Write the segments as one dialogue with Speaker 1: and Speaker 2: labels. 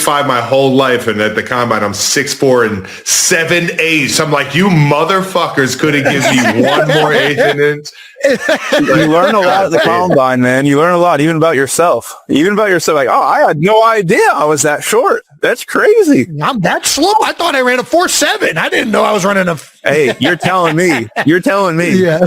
Speaker 1: 5 my whole life, and at the combine I'm 6'4" and 7'8". So I'm like, you motherfuckers couldn't give me one more eighth inch.
Speaker 2: You learn a lot at the combine, man. You learn a lot, even about yourself. Like, oh, I had no idea I was that short. That's crazy.
Speaker 3: I'm that slow. I thought I ran a 4.7. I didn't know I was running a.
Speaker 2: Hey, you're telling me.
Speaker 3: Yeah.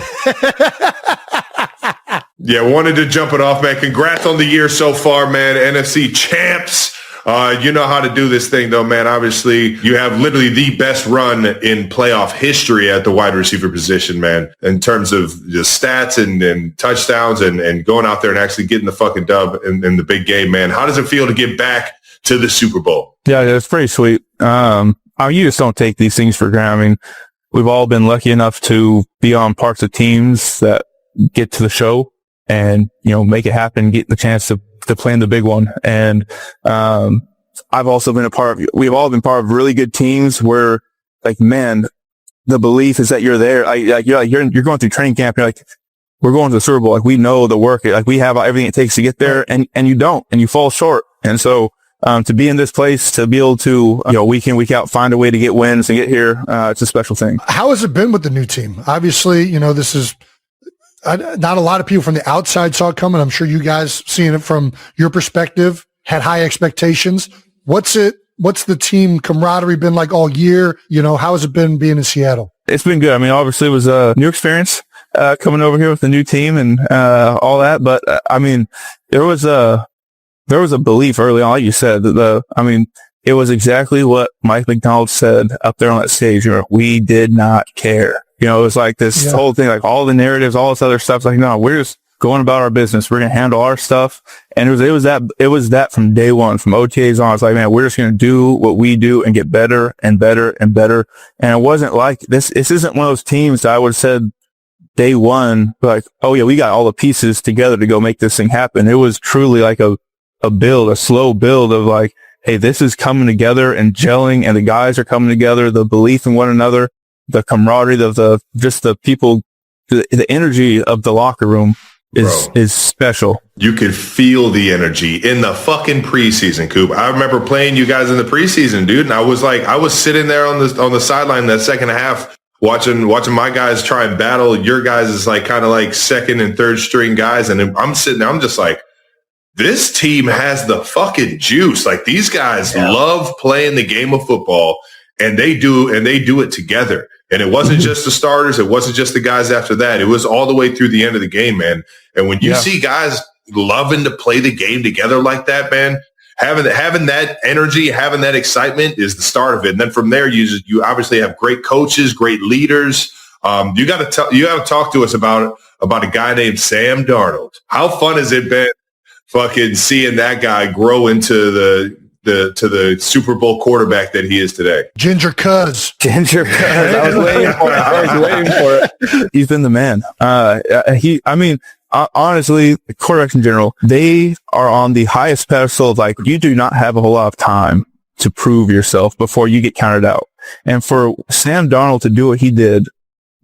Speaker 1: Yeah, wanted to jump it off, man. Congrats on the year so far, man. NFC champs. You know how to do this thing, though, man. Obviously, you have literally the best run in playoff history at the wide receiver position, man, in terms of the stats and touchdowns and going out there and actually getting the fucking dub in the big game, man. How does it feel to get back to the Super Bowl?
Speaker 2: Yeah, it's pretty sweet. You just don't take these things for granted. I mean, we've all been lucky enough to be on parts of teams that get to the show and, make it happen, get the chance to play in the big one. And, I've also been we've all been part of really good teams where, like, man, the belief is that you're there. You're going through training camp. You're like, we're going to the Super Bowl. Like, we know the work. Like, we have everything it takes to get there, and you don't, and you fall short. And so, to be in this place, to be able to, week in, week out, find a way to get wins and get here, it's a special thing.
Speaker 3: How has it been with the new team? Obviously, this is not a lot of people from the outside saw it coming. I'm sure you guys, seeing it from your perspective, had high expectations. What's the team camaraderie been like all year? How has it been being in Seattle?
Speaker 2: It's been good. I mean, obviously it was a new experience, coming over here with the new team and, all that. But, there was a belief early on, like you said, it was exactly what Mike McDonald said up there on that stage. We did not care. It was like this whole thing, like all the narratives, all this other stuff. It's like, no, we're just going about our business. We're going to handle our stuff. And it was that from day one, from OTAs on. It's like, man, we're just going to do what we do and get better and better and better. And it wasn't like this isn't one of those teams that I would have said day one, like, oh yeah, we got all the pieces together to go make this thing happen. It was truly like a slow build of like, hey, this is coming together and gelling, and the guys are coming together, the belief in one another, the camaraderie of the people, the energy of the locker room is special.
Speaker 1: You could feel the energy in the fucking preseason, Coop. I remember playing you guys in the preseason, dude, and I was sitting there on the sideline that second half watching my guys try and battle your guys as like kind of like second and third string guys, and I'm sitting there, I'm just like, this team has the fucking juice. Like, these guys love playing the game of football, and they do it together. And it wasn't just the starters. It wasn't just the guys after that. It was all the way through the end of the game, man. And when you see guys loving to play the game together like that, man, having that energy, having that excitement is the start of it. And then from there, you obviously have great coaches, great leaders. You got to talk to us about a guy named Sam Darnold. How fun has it been fucking seeing that guy grow into the Super Bowl quarterback that he is today?
Speaker 3: Ginger Cuz.
Speaker 2: I was waiting for it. He's been the man. Honestly, quarterbacks in general, they are on the highest pedestal of, like, you do not have a whole lot of time to prove yourself before you get counted out. And for Sam Darnold to do what he did,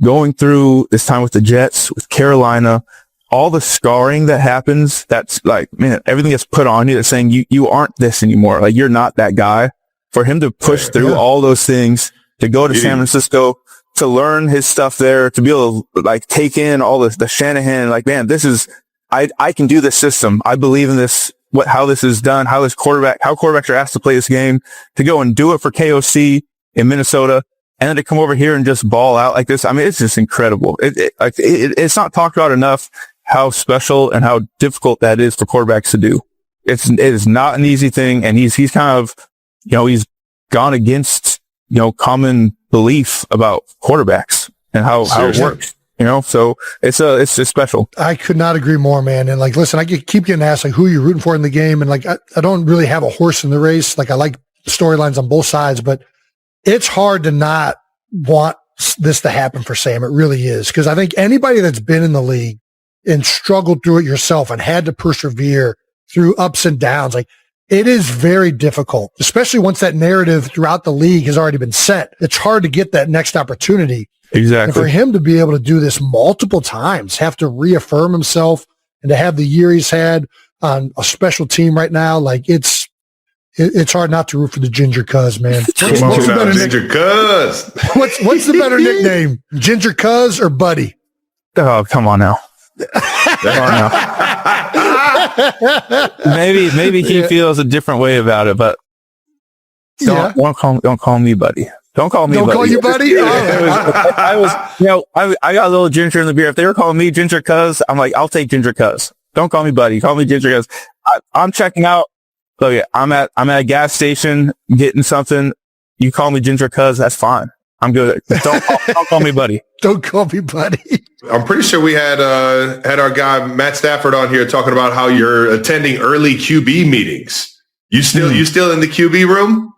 Speaker 2: going through this time with the Jets, with Carolina, all the scarring that happens, that's like, man, everything that's put on you that's saying you aren't this anymore. Like, you're not that guy. For him to push through all those things, to go to San Francisco, to learn his stuff there, to be able to like take in all the Shanahan, like, man, this is, I can do this system. I believe in this, how this is done, how quarterbacks are asked to play this game, to go and do it for KOC in Minnesota, and then to come over here and just ball out like this. I mean, it's just incredible. It's not talked about enough how special and how difficult that is for quarterbacks to do. It is not an easy thing. And he's kind of, he's gone against, common belief about quarterbacks and how it works, so it's just special.
Speaker 3: I could not agree more, man. And like, listen, I keep getting asked like, who are you rooting for in the game? And like, I don't really have a horse in the race. Like, I like storylines on both sides, but it's hard to not want this to happen for Sam. It really is. Cause I think anybody that's been in the league and struggled through it yourself and had to persevere through ups and downs, like, it is very difficult, especially once that narrative throughout the league has already been set. It's hard to get that next opportunity.
Speaker 2: Exactly.
Speaker 3: And for him to be able to do this multiple times, have to reaffirm himself, and to have the year he's had on a special team right now, like, it's it's hard not to root for the Ginger Cuz, man.
Speaker 1: Come on now, Ginger Cuz.
Speaker 3: What's the better nickname, Ginger Cuz or Buddy?
Speaker 2: Oh, come on now. Maybe he feels a different way about it, but don't call me Buddy. Don't call me. Don't Buddy.
Speaker 3: Call you Buddy.
Speaker 2: I got a little ginger in the beer. If they were calling me Ginger Cuz, I'm like, I'll take Ginger Cuz. Don't call me Buddy. Call me Ginger Cuz. I'm checking out. Look, I'm at a gas station getting something. You call me Ginger Cuz, that's fine. I'm good. Don't call me Buddy.
Speaker 3: Don't call me Buddy.
Speaker 1: I'm pretty sure we had our guy Matt Stafford on here talking about how you're attending early QB meetings. You still in the QB room?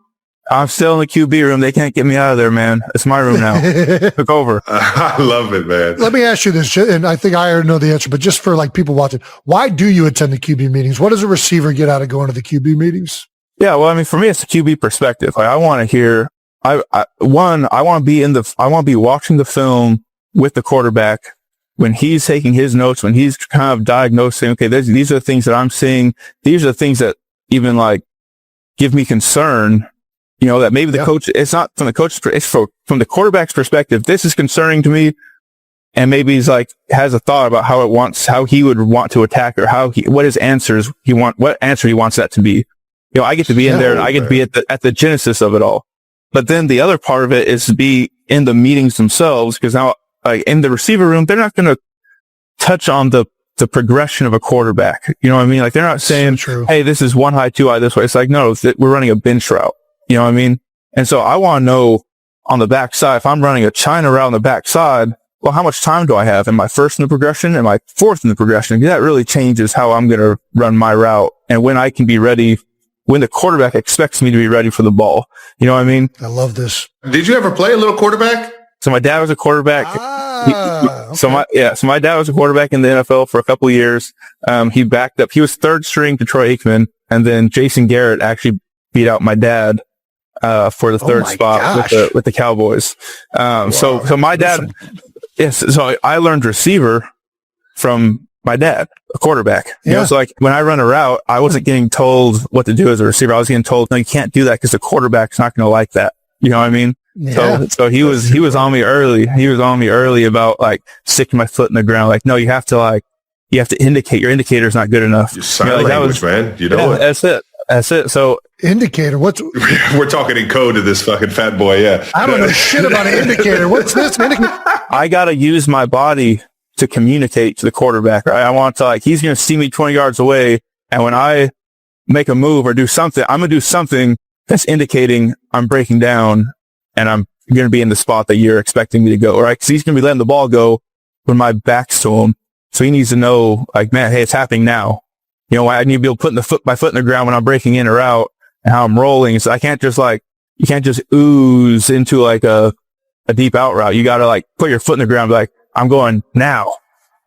Speaker 2: I'm still in the QB room. They can't get me out of there, man. It's my room now. Took over.
Speaker 1: I love it, man.
Speaker 3: Let me ask you this, and I think I already know the answer, but just for like people watching, why do you attend the QB meetings? What does a receiver get out of going to the QB meetings?
Speaker 2: Yeah, well, I mean, for me, it's a QB perspective. Like, I want to hear. I want to be watching the film with the quarterback when he's taking his notes, when he's kind of diagnosing. Okay, these are the things that I'm seeing. These are the things that even like give me concern. You know, that maybe the coach, it's not from the coach's, it's from the quarterback's perspective. This is concerning to me. And maybe he's like, has a thought about how he would want to attack or what answer he wants that to be. You know, I get to be in there and I get to be at the genesis of it all. But then the other part of it is to be in the meetings themselves. Cause now, like in the receiver room, they're not going to touch on the progression of a quarterback. You know what I mean? Like they're not saying, hey, this is 1 high, 2 high this way. It's like, no, we're running a bench route. You know what I mean? And so I want to know on the backside, if I'm running a China route on the backside, well, how much time do I have? Am I first in the progression? Am I fourth in the progression? That really changes how I'm going to run my route and when I can be ready, when the quarterback expects me to be ready for the ball. You know what I mean?
Speaker 3: I love this.
Speaker 1: Did you ever play a little quarterback?
Speaker 2: So my dad was a quarterback.
Speaker 3: Okay.
Speaker 2: So my dad was a quarterback in the NFL for a couple of years. He backed up. He was third string to Troy Aikman, and then Jason Garrett actually beat out my dad for the third spot with the Cowboys. So my dad, so I learned receiver from my dad, a quarterback. You know, so like when I run a route, I wasn't getting told what to do as a receiver. I was getting told, no, you can't do that because the quarterback's not going to like that. You know what I mean? Yeah. So he was on me early. He was on me early about like sticking my foot in the ground. Like, no, you have to indicate. Your indicator's not good enough.
Speaker 1: Sign language, man. You know it.
Speaker 2: That's it. So
Speaker 3: indicator.
Speaker 1: We're talking in code to this fucking fat boy. Yeah.
Speaker 3: I don't know shit about an indicator. What's this?
Speaker 2: I got to use my body to communicate to the quarterback. Right? I want to he's going to see me 20 yards away. And when I make a move or do something, I'm going to do something that's indicating I'm breaking down and I'm going to be in the spot that you're expecting me to go. Right. Cause he's going to be letting the ball go when my back's to him. So he needs to know like, man, hey, it's happening now. You know, I need to be able to put my foot in the ground when I'm breaking in or out and how I'm rolling. So I can't just you can't just ooze into like a deep out route. You got to put your foot in the ground, be like, I'm going now.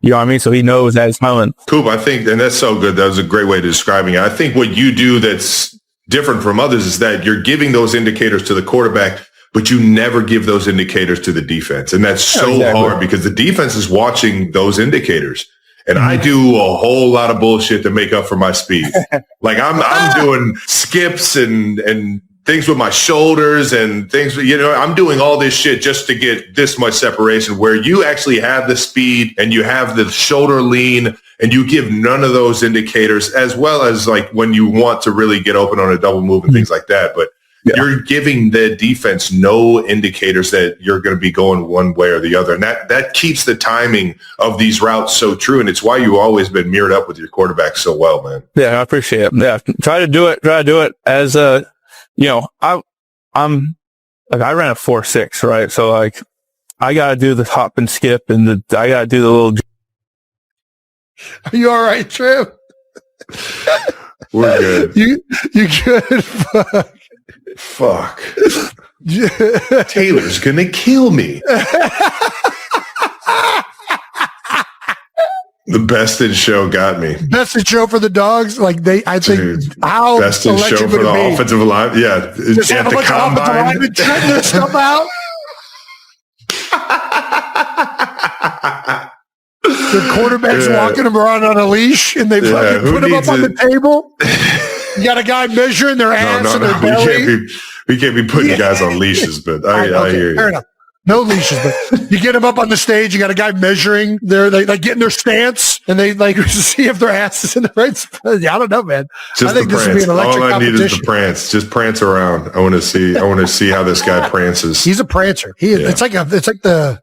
Speaker 2: You know what I mean? So he knows that it's smiling.
Speaker 1: Coop, I think, and that's so good. That was a great way of describing it. I think what you do that's different from others is that you're giving those indicators to the quarterback, but you never give those indicators to the defense. And that's so hard because the defense is watching those indicators. And I do a whole lot of bullshit to make up for my speed. Like I'm doing skips and things with my shoulders and things, you know, I'm doing all this shit just to get this much separation where you actually have the speed and you have the shoulder lean and you give none of those indicators as well as like when you want to really get open on a double move and things like that. But you're giving the defense no indicators that you're going to be going one way or the other. And that keeps the timing of these routes so true. And it's why you've always been mirrored up with your quarterback so well, man.
Speaker 2: Yeah, I appreciate it. Yeah. Try to do it as a, you know, I ran a 4.6, right? So I got to do the hop and skip and I got to do the little.
Speaker 3: Are you all right, Trev?
Speaker 1: We're good.
Speaker 3: You good?
Speaker 1: Fuck. Taylor's going to kill me. The Best in Show got me.
Speaker 3: Best in Show for the dogs. I think how
Speaker 1: Best in Show for the offensive line. Yeah.
Speaker 3: Just have a bunch of offensive linemen treading their stuff out. The quarterback's walking them around on a leash and they fucking put them up on the table. You got a guy measuring their ass and their belly.
Speaker 1: We can't be putting guys on leashes, but I hear you.
Speaker 3: Fair enough. No leashes, but you get them up on the stage. You got a guy measuring they getting their stance, and they like see if their ass is in the right spot. I don't know, man.
Speaker 1: Just
Speaker 3: I think this would be an electric
Speaker 1: All I need
Speaker 3: competition.
Speaker 1: is the prance. Just prance around. I want to see how this guy prances.
Speaker 3: He's a prancer. It's like the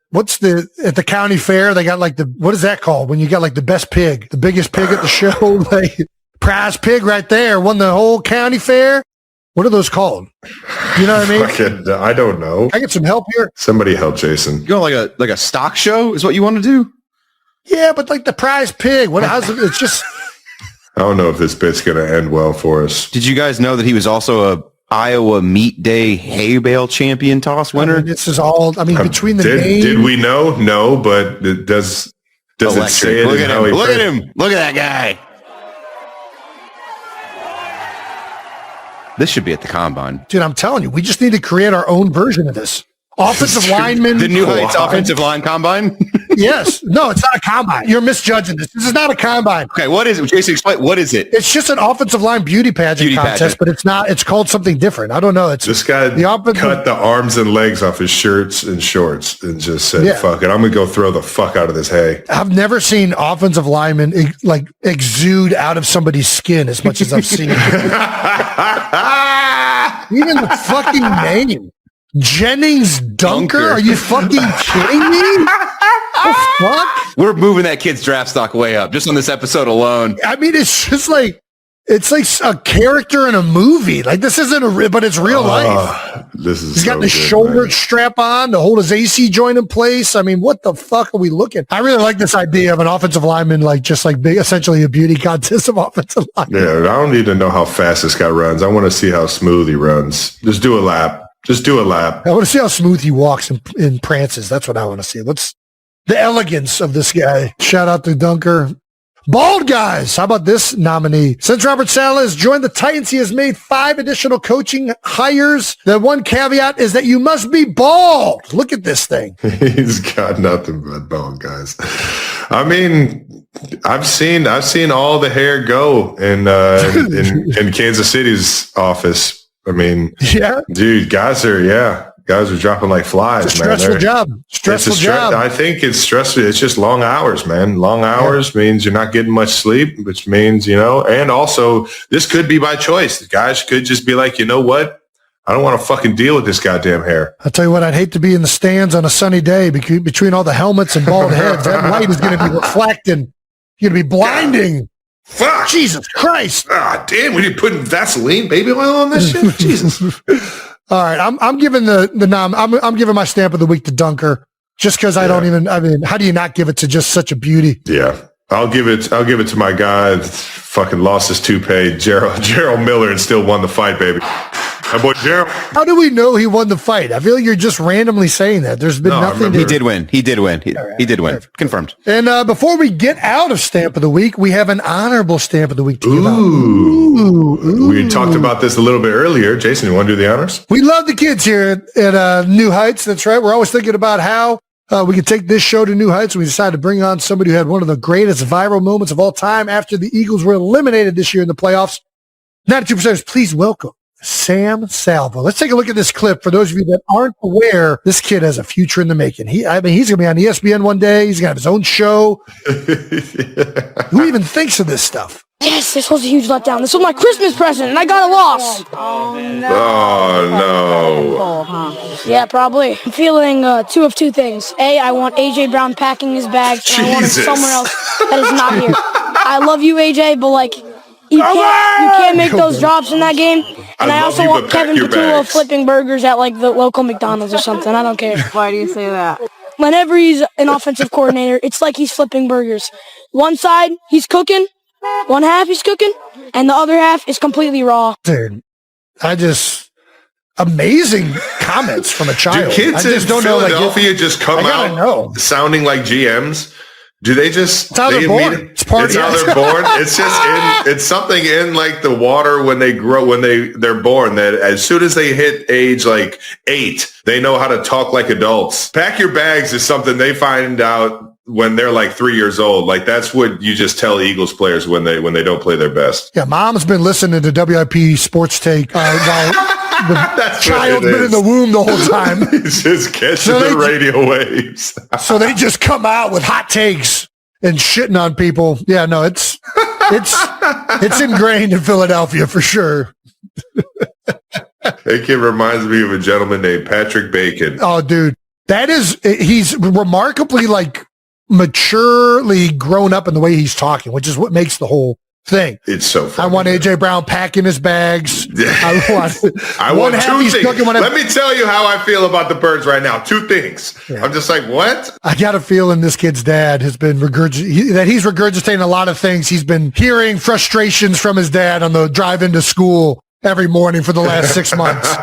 Speaker 3: what's at the county fair? They got like what is that called when you got like the best pig, the biggest pig at the show, like prize pig right there, won the whole county fair. What are those called? You know what I mean?
Speaker 1: I don't know.
Speaker 3: I get some help here.
Speaker 1: Somebody help Jason.
Speaker 4: You going like a stock show is what you want to do?
Speaker 3: Yeah, but like the prize pig. It's just.
Speaker 1: I don't know if this bit's going to end well for us.
Speaker 4: Did you guys know that he was also a Iowa Meat Day hay bale champion toss winner?
Speaker 3: This is all. I mean, between the name.
Speaker 1: Did we know? No, but it does it say it?
Speaker 4: Look at him! Look at him! Look at that guy! This should be at the combine.
Speaker 3: Dude, I'm telling you, we just need to create our own version of this. Offensive lineman.
Speaker 4: The New Heights offensive line combine?
Speaker 3: Yes. No, it's not a combine. You're misjudging this. This is not a combine.
Speaker 4: Okay, what is it? Jason, explain. What is it?
Speaker 3: It's just an offensive line beauty pageant contest, but it's not. It's called something different. I don't know.
Speaker 1: This guy cut the arms and legs off his shirts and shorts and just said, fuck it. I'm going to go throw the fuck out of this hay.
Speaker 3: I've never seen offensive linemen exude out of somebody's skin as much as I've seen. Even the fucking name. Jennings Dunker? Are you fucking kidding me? The fuck?
Speaker 4: We're moving that kid's draft stock way up just on this episode alone.
Speaker 3: I mean, it's just like a character in a movie. Like this isn't but it's real life. He's got the shoulder strap on to hold his AC joint in place. I mean, what the fuck are we looking? I really like this idea of an offensive lineman, essentially a beauty contest of offensive linemen.
Speaker 1: Yeah, I don't need to know how fast this guy runs. I want to see how smooth he runs. Just do a lap. I want to see how smooth he walks and prances. That's what I want to see. What's the elegance of this guy? Shout out to Dunker. Bald guys. How about this nominee? Since Robert Saleh has joined the Titans, he has made 5 additional coaching hires. The one caveat is that you must be bald. Look at this thing. He's got nothing but bald guys. I mean, I've seen all the hair go in Kansas City's office. I mean, yeah, dude, guys are dropping like flies.
Speaker 3: It's a stressful job. Job.
Speaker 1: I think it's stressful. It's just long hours, man. Long hours means you're not getting much sleep, which means, and also this could be by choice. The guys could just be like, you know what? I don't want to fucking deal with this goddamn hair.
Speaker 3: I'll tell you what, I'd hate to be in the stands on a sunny day between all the helmets and bald heads. That light is going to be reflecting. You're going to be blinding.
Speaker 1: Fuck.
Speaker 3: Jesus Christ.
Speaker 1: Ah, damn, we didn't put Vaseline baby oil on this shit? Jesus.
Speaker 3: All right, I'm giving I'm giving my stamp of the week to Dunker just because I mean, how do you not give it to just such a beauty?
Speaker 1: Yeah. I'll give it to my guy that fucking lost his toupee, Gerald Miller, and still won the fight, baby. My boy Gerald.
Speaker 3: How do we know he won the fight? I feel like you're just randomly saying that. There's been nothing.
Speaker 4: He did win. He did win. He did win. Perfect. Confirmed.
Speaker 3: And before we get out of Stamp of the Week, we have an honorable Stamp of the Week to give out.
Speaker 1: Ooh. We talked about this a little bit earlier. Jason, you want to do the honors?
Speaker 3: We love the kids here at New Heights. That's right. We're always thinking about how we could take this show to new heights. We decided to bring on somebody who had one of the greatest viral moments of all time after the Eagles were eliminated this year in the playoffs. 92%ers, please welcome Sam Salvo. Let's take a look at this clip. For those of you that aren't aware, this kid has a future in the making. He's going to be on ESPN one day. He's going to have his own show. Who even thinks of this stuff?
Speaker 5: Yes, this was a huge letdown. This was my Christmas present, and I got a loss.
Speaker 1: Oh, no.
Speaker 5: Yeah, probably. I'm feeling two of two things. A, I want A.J. Brown packing his bag, and I want him somewhere else that is not here. I love you, A.J., but, you can't make those drops in that game. And I also want Kevin Patullo flipping burgers at, the local McDonald's or something. I don't care.
Speaker 6: Why do you say that?
Speaker 5: Whenever he's an offensive coordinator, it's like he's flipping burgers. One side, he's cooking. One half he's cooking, and the other half is completely raw.
Speaker 3: Dude, amazing comments from a child.
Speaker 1: Do kids in Philadelphia just come out sounding like GMs? Do they just?
Speaker 3: It's how they're born.
Speaker 1: It's how they're born. It's just it's something in the water when they grow, when they're born, that as soon as they hit age 8, they know how to talk like adults. Pack your bags is something they find out when they're like 3 years old. Like that's what you just tell Eagles players when they don't play their best.
Speaker 3: Yeah, mom's been listening to WIP Sports Take while the child's been in the womb the whole time.
Speaker 1: He's just catching the radio waves.
Speaker 3: So they just come out with hot takes and shitting on people. Yeah, no, it's ingrained in Philadelphia for sure.
Speaker 1: That kid reminds me of a gentleman named Patrick Bacon.
Speaker 3: Oh, dude, he's remarkably like maturely grown up in the way he's talking, which is what makes the whole thing.
Speaker 1: It's so funny.
Speaker 3: I want AJ Brown packing his bags.
Speaker 1: I want two things. Let me tell you how I feel about the Birds right now. Two things. Yeah. I'm just like, what?
Speaker 3: I got a feeling this kid's dad has been he's regurgitating a lot of things. He's been hearing frustrations from his dad on the drive into school every morning for the last 6 months.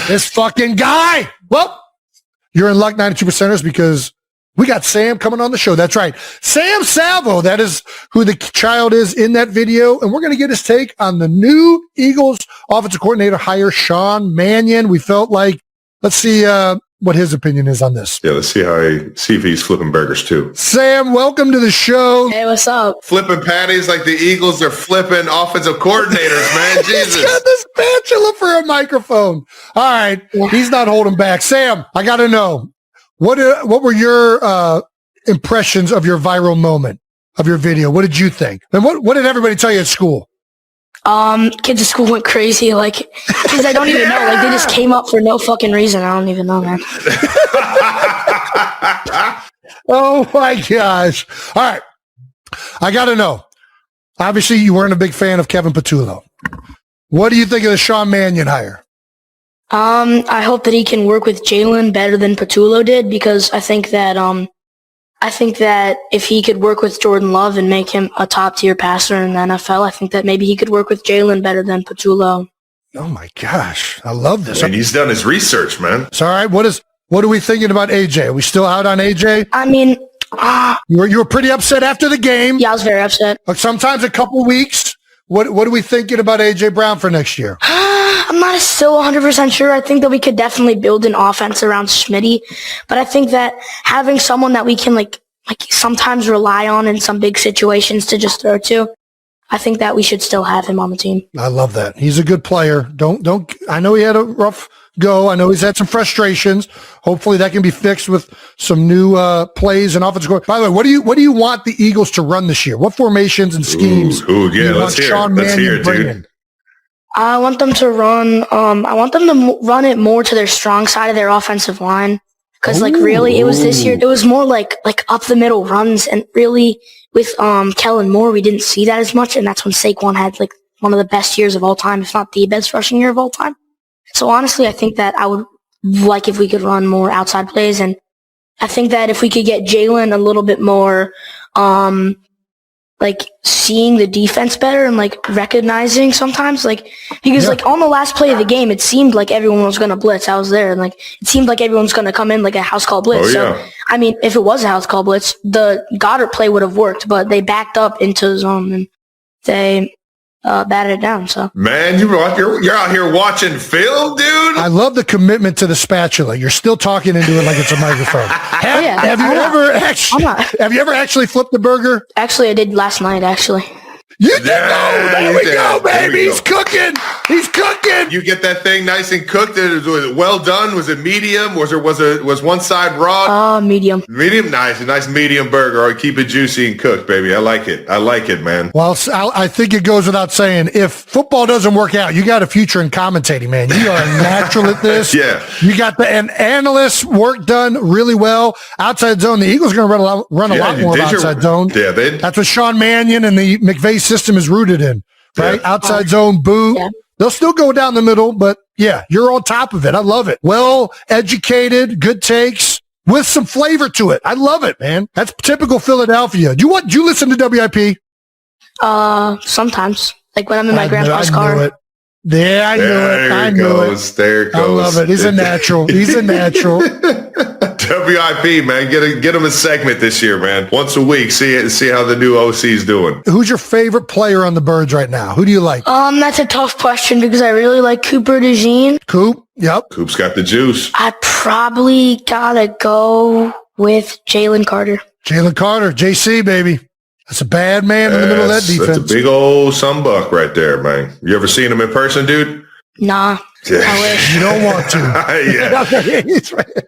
Speaker 3: This fucking guy. Well, you're in luck, 92%ers, because we got Sam coming on the show. That's right. Sam Salvo. That is who the child is in that video. And we're going to get his take on the new Eagles offensive coordinator hire, Sean Mannion. We felt like, let's see what his opinion is on this.
Speaker 1: Yeah, let's see if he's flipping burgers too.
Speaker 3: Sam, welcome to the show.
Speaker 5: Hey, what's up?
Speaker 1: Flipping patties like the Eagles are flipping offensive coordinators, man. Jesus.
Speaker 3: He's got the spatula for a microphone. All right. He's not holding back. Sam, I got to know. What were your impressions of your viral moment of your video? What did you think? And what did everybody tell you at school?
Speaker 5: Kids at school went crazy. Like, kids I don't even know. Like, they just came up for no fucking reason. I don't even know, man.
Speaker 3: Oh my gosh! All right, I got to know. Obviously, you weren't a big fan of Kevin Patullo. What do you think of the Sean Mannion hire?
Speaker 5: I hope that he can work with Jalen better than Patullo did, because I think that if he could work with Jordan Love and make him a top-tier passer in the NFL, I think that maybe he could work with Jalen better than Patullo.
Speaker 3: Oh my gosh, I love this.
Speaker 1: And he's done his research, man.
Speaker 3: So, all right, what are we thinking about AJ? Are we still out on AJ?
Speaker 5: I mean,
Speaker 3: you were pretty upset after the game.
Speaker 5: Yeah, I was very upset.
Speaker 3: Sometimes a couple weeks. What are we thinking about AJ Brown for next year?
Speaker 5: I'm not still 100% sure. I think that we could definitely build an offense around Smitty, but I think that having someone that we can like sometimes rely on in some big situations to just throw to, I think that we should still have him on the team. I
Speaker 3: love that. He's a good player. Don't. I know he had a rough go. I know he's had some frustrations. Hopefully that can be fixed with some new plays and offensive score. By the way, what do you want the Eagles to run this year? What formations and schemes?
Speaker 1: Yeah, let's hear it, dude.
Speaker 5: I want them to run. I want them to run it more to their strong side of their offensive line, because really, it was this year. It was more like up the middle runs, and really with Kellen Moore, we didn't see that as much, and that's when Saquon had like one of the best years of all time, if not the best rushing year of all time. So honestly, I think that I would like if we could run more outside plays, and I think that if we could get Jalen a little bit more, seeing the defense better and recognizing sometimes, because on the last play of the game, it seemed like everyone was going to blitz. I was there, and it seemed like everyone's going to come in like a house call blitz. So I mean, if it was a house call blitz, the Goddard play would have worked, but they backed up into zone and they batted it down. So
Speaker 1: man, you're out here watching film, dude.
Speaker 3: I love the commitment to the spatula. You're still talking into it like it's a microphone. Have you ever actually flipped the burger?
Speaker 5: Actually, I did last night. Actually.
Speaker 3: You did. There we go, baby. He's cooking. He's cooking.
Speaker 1: You get that thing nice and cooked. Was it well done? Was it medium? Was one side raw?
Speaker 5: Medium.
Speaker 1: Medium, nice. A nice medium burger. Or keep it juicy and cooked, baby. I like it, man.
Speaker 3: Well, I think it goes without saying, if football doesn't work out, you got a future in commentating, man. You are a natural at this.
Speaker 1: Yeah.
Speaker 3: You got the analyst work done really well. Outside zone, the Eagles are going to run a lot more of outside zone.
Speaker 1: Yeah,
Speaker 3: that's what Sean Mannion and the McVay system is rooted in, right? Yeah. Outside zone, boot. Yeah. They'll still go down the middle, but yeah, you're on top of it. I love it. Well educated, good takes with some flavor to it. I love it, man. That's typical Philadelphia. Do you listen to WIP?
Speaker 5: Sometimes, when I'm in my grandpa's car.
Speaker 3: Knew it. Yeah, I knew it. I knew it.
Speaker 1: There it goes.
Speaker 3: I love it. He's a natural. He's a natural.
Speaker 1: WIP, man. Get him a segment this year, man. Once a week. See how the new OC's doing.
Speaker 3: Who's your favorite player on the Birds right now? Who do you like?
Speaker 5: That's a tough question because I really like Cooper DeJean.
Speaker 3: Coop? Yep.
Speaker 1: Coop's got the juice.
Speaker 5: I probably gotta go with Jalen Carter.
Speaker 3: Jalen Carter, JC, baby. That's a bad man in the middle of that defense.
Speaker 1: That's a big old sunbuck right there, man. You ever seen him in person, dude?
Speaker 5: Nah. I wish.
Speaker 3: You don't want to.
Speaker 1: Yeah.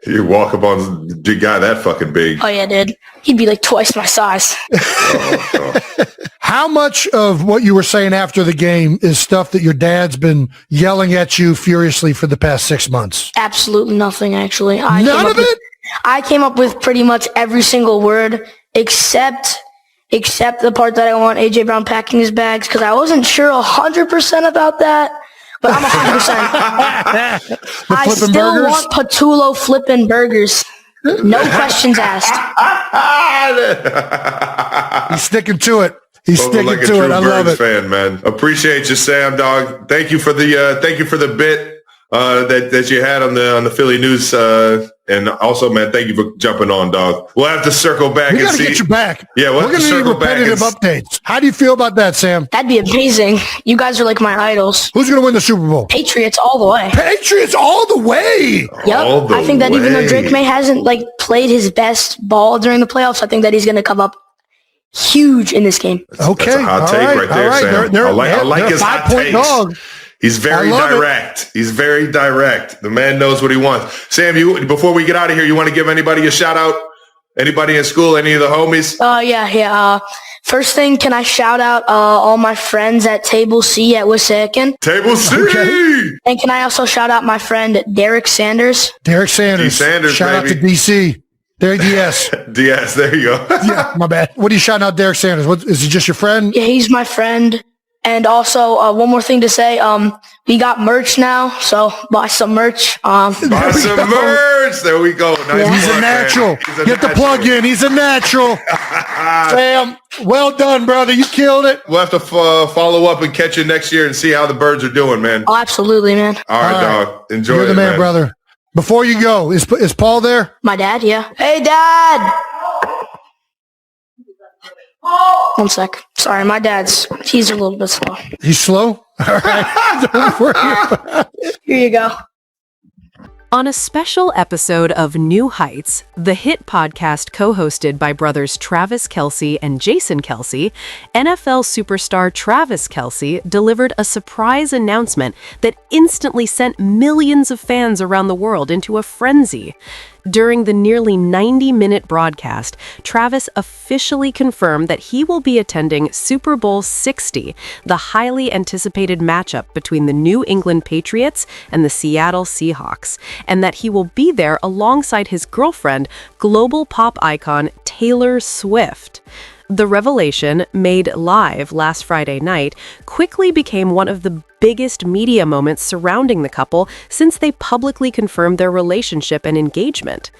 Speaker 1: You walk up on the guy that fucking big.
Speaker 5: Oh, yeah, dude. He'd be like twice my size.
Speaker 3: How much of what you were saying after the game is stuff that your dad's been yelling at you furiously for the past 6 months?
Speaker 5: Absolutely nothing, actually.
Speaker 3: None of it?
Speaker 5: I came up with pretty much every single word except the part that I want A.J. Brown packing his bags, because I wasn't sure 100% about that. But I'm 100%. I still
Speaker 3: burgers?
Speaker 5: want Patullo flipping burgers. No questions asked.
Speaker 3: He's sticking to it. He's
Speaker 1: Spoken
Speaker 3: sticking
Speaker 1: like a
Speaker 3: to
Speaker 1: true
Speaker 3: it. I love
Speaker 1: Birds
Speaker 3: it.
Speaker 1: fan, man. Appreciate you, Sam, dog. Thank you for the bit that you had on the Philly news. And also, man, thank you for jumping on, dog. We'll have to circle back
Speaker 3: We
Speaker 1: and
Speaker 3: got to
Speaker 1: see.
Speaker 3: get you back.
Speaker 1: Yeah, we'll
Speaker 3: we're
Speaker 1: have to
Speaker 3: going to need
Speaker 1: circle back and
Speaker 3: repetitive updates. How do you feel about that, Sam?
Speaker 5: That'd be amazing. You guys are like my idols.
Speaker 3: Who's going to win the Super Bowl?
Speaker 5: Patriots all the way.
Speaker 3: Patriots all the way.
Speaker 5: Yep. I think that even though Drake May hasn't played his best ball during the playoffs, I think that he's going to come up huge in this game.
Speaker 3: Okay.
Speaker 1: That's a hot take right there, Sam. I like his hot takes.
Speaker 3: Dog.
Speaker 1: He's very direct. He's very direct. The man knows what he wants. Sam, before we get out of here, you want to give anybody a shout out? Anybody in school? Any of the homies?
Speaker 5: Yeah. First thing, can I shout out all my friends at Table C at Wissahickon?
Speaker 1: Table C!
Speaker 3: Okay.
Speaker 5: And can I also shout out my friend Derek Sanders?
Speaker 3: Derek Sanders. Shout out to DC. There, DS.
Speaker 1: DS, there you go.
Speaker 3: Yeah, my bad. What are you shouting out Derek Sanders? What, is he just your friend?
Speaker 5: Yeah, he's my friend. And also, one more thing to say, we got merch now, so buy some merch.
Speaker 1: Buy some merch. There we go. Nice
Speaker 3: He's a natural. Get the plug in. He's a natural. Sam, well done, brother. You killed it.
Speaker 1: We'll have to follow up and catch you next year and see how the birds are doing, man.
Speaker 5: Oh, absolutely, man.
Speaker 1: All right, dog. Enjoy
Speaker 3: You're the man,
Speaker 1: man,
Speaker 3: brother. Before you go, is Paul there?
Speaker 5: My dad, yeah. Hey, Dad! One sec. Sorry, my he's a little bit slow.
Speaker 3: He's slow? All right. Don't worry.
Speaker 5: Here you go.
Speaker 6: On a special episode of New Heights, the hit podcast co-hosted by brothers Travis Kelce and Jason Kelce, NFL superstar Travis Kelce delivered a surprise announcement that instantly sent millions of fans around the world into a frenzy. During the nearly 90-minute broadcast, Travis officially confirmed that he will be attending Super Bowl 60, the highly anticipated matchup between the New England Patriots and the Seattle Seahawks, and that he will be there alongside his girlfriend, global pop icon Taylor Swift. The revelation, made live last Friday night, quickly became one of the biggest media moments surrounding the couple since they publicly confirmed their relationship and engagement.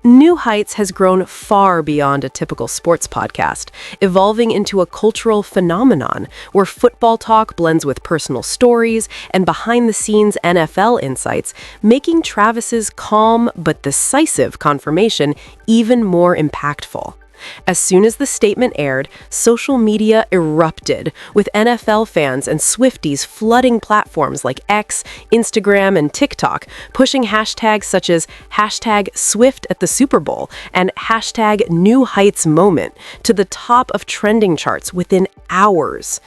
Speaker 6: New Heights has grown far beyond a typical sports podcast, evolving into a cultural phenomenon where football talk blends with personal stories and behind-the-scenes NFL insights, making Travis's calm but decisive confirmation even more impactful. As soon as the statement aired, social media erupted, with NFL fans and Swifties flooding platforms like X, Instagram, and TikTok, pushing hashtags such as #SwiftAtTheSuperBowl and #NewHeightsMoment to the top of trending charts within hours.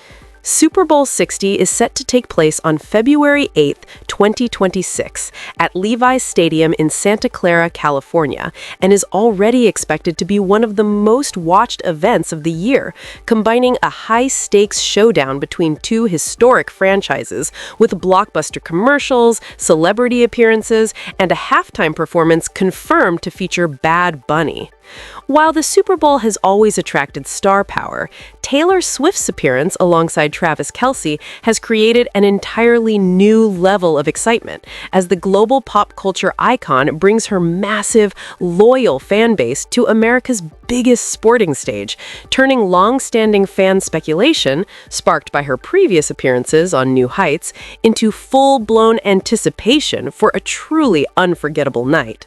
Speaker 6: Super Bowl 60 is set to take place on February 8th, 2026, at Levi's Stadium in Santa Clara, California, and is already expected to be one of the most watched events of the year, combining a high-stakes showdown between two historic franchises with blockbuster commercials, celebrity appearances, and a halftime performance confirmed to feature Bad Bunny. While the Super Bowl has always attracted star power, Taylor Swift's appearance alongside Travis Kelce has created an entirely new level of excitement as the global pop culture icon brings her massive, loyal fan base to America's biggest sporting stage, turning long-standing fan speculation, sparked by her previous appearances on New Heights, into full-blown anticipation for a truly unforgettable night.